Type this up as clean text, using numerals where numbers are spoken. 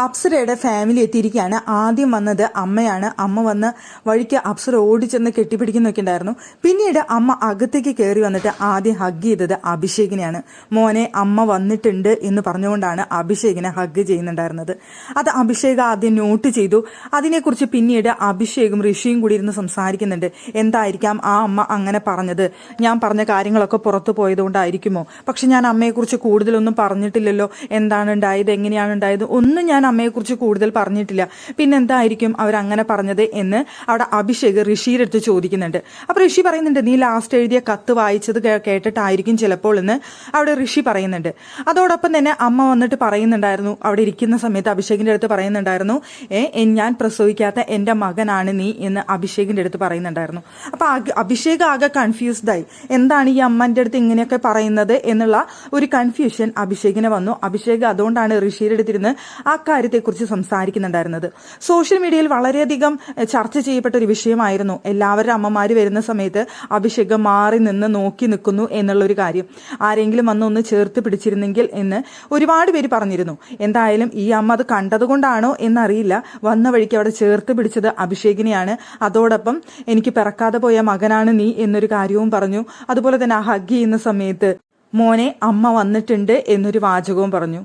അപ്സരയുടെ family എത്തിയിരിക്കുകയാണ്. ആദ്യം വന്നത് അമ്മയാണ്. അമ്മ വന്ന് വഴിക്ക് അപ്സര ഓടിച്ചെന്ന് കെട്ടിപ്പിടിക്കുന്നൊക്കെ ഉണ്ടായിരുന്നു. പിന്നീട് അമ്മ അകത്തേക്ക് കയറി വന്നിട്ട് ആദ്യം ഹഗ് ചെയ്തത് അഭിഷേകിനെയാണ്. മോനെ അമ്മ വന്നിട്ടുണ്ട് എന്ന് പറഞ്ഞുകൊണ്ടാണ് അഭിഷേകിനെ ഹഗ് ചെയ്യുന്നുണ്ടായിരുന്നത്. അത് അഭിഷേക് ആദ്യം നോട്ട് ചെയ്തു. അതിനെക്കുറിച്ച് പിന്നീട് അഭിഷേകും ഋഷിയും കൂടി ഇരുന്ന് സംസാരിക്കുന്നുണ്ട്. എന്തായിരിക്കാം ആ അമ്മ അങ്ങനെ പറഞ്ഞത്? ഞാൻ പറഞ്ഞ കാര്യങ്ങളൊക്കെ പുറത്തു പോയതുകൊണ്ടായിരിക്കുമോ? പക്ഷെ ഞാൻ അമ്മയെക്കുറിച്ച് കൂടുതലൊന്നും പറഞ്ഞിട്ടില്ലല്ലോ. എന്താണ് ഉണ്ടായത്, എങ്ങനെയാണ് ഉണ്ടായത്, ഒന്നും ഞാൻ അമ്മയെക്കുറിച്ച് കൂടുതൽ പറഞ്ഞിട്ടില്ല. പിന്നെന്തായിരിക്കും അവരങ്ങനെ പറഞ്ഞത് എന്ന് അവിടെ അഭിഷേക് ഋഷിയുടെ അടുത്ത് ചോദിക്കുന്നുണ്ട്. അപ്പൊ ഋഷി പറയുന്നുണ്ട്, നീ ലാസ്റ്റ് എഴുതിയ കത്ത് വായിച്ചത് കേട്ടിട്ടായിരിക്കും ചിലപ്പോൾ എന്ന് അവിടെ ഋഷി പറയുന്നുണ്ട്. അതോടൊപ്പം തന്നെ അമ്മ വന്നിട്ട് പറയുന്നുണ്ടായിരുന്നു, അവിടെ ഇരിക്കുന്ന സമയത്ത് അഭിഷേകിന്റെ അടുത്ത് പറയുന്നുണ്ടായിരുന്നു, ഞാൻ പ്രസവിക്കാത്ത എന്റെ മകനാണ് നീ എന്ന് അഭിഷേകിന്റെ അടുത്ത് പറയുന്നുണ്ടായിരുന്നു. അപ്പൊ അഭിഷേക് ആകെ കൺഫ്യൂസ്ഡായി. എന്താണ് ഈ അമ്മന്റെ അടുത്ത് ഇങ്ങനെയൊക്കെ പറയുന്നത് എന്നുള്ള ഒരു കൺഫ്യൂഷൻ അഭിഷേകിന് വന്നു. അഭിഷേക് അതുകൊണ്ടാണ് ഋഷിയുടെ അടുത്തിരുന്ന് ആ കാര്യത്തെക്കുറിച്ച് സംസാരിക്കുന്നുണ്ടായിരുന്നത്. സോഷ്യൽ മീഡിയയിൽ വളരെയധികം ചർച്ച ചെയ്യപ്പെട്ട ഒരു വിഷയമായിരുന്നു എല്ലാവരുടെ അമ്മമാര് വരുന്ന സമയത്ത് അഭിഷേക് മാറി നിന്ന് നോക്കി നിൽക്കുന്നു എന്നുള്ളൊരു കാര്യം. ആരെങ്കിലും വന്ന് ഒന്ന് ചേർത്ത് പിടിച്ചിരുന്നെങ്കിൽ എന്ന് ഒരുപാട് പേര് പറഞ്ഞിരുന്നു. എന്തായാലും ഈ അമ്മ അത് കണ്ടതുകൊണ്ടാണോ എന്നറിയില്ല, വന്ന വഴിക്ക് അവിടെ ചേർത്ത് പിടിച്ചത് അഭിഷേകിനെയാണ്. അതോടൊപ്പം എനിക്ക് പിറക്കാതെ പോയ മകനാണ് നീ എന്നൊരു കാര്യവും പറഞ്ഞു. അതുപോലെ തന്നെ ആ ഹഗ് ചെയ്യുന്ന സമയത്ത് മോനെ അമ്മ വന്നിട്ടുണ്ട് എന്നൊരു വാചകവും പറഞ്ഞു.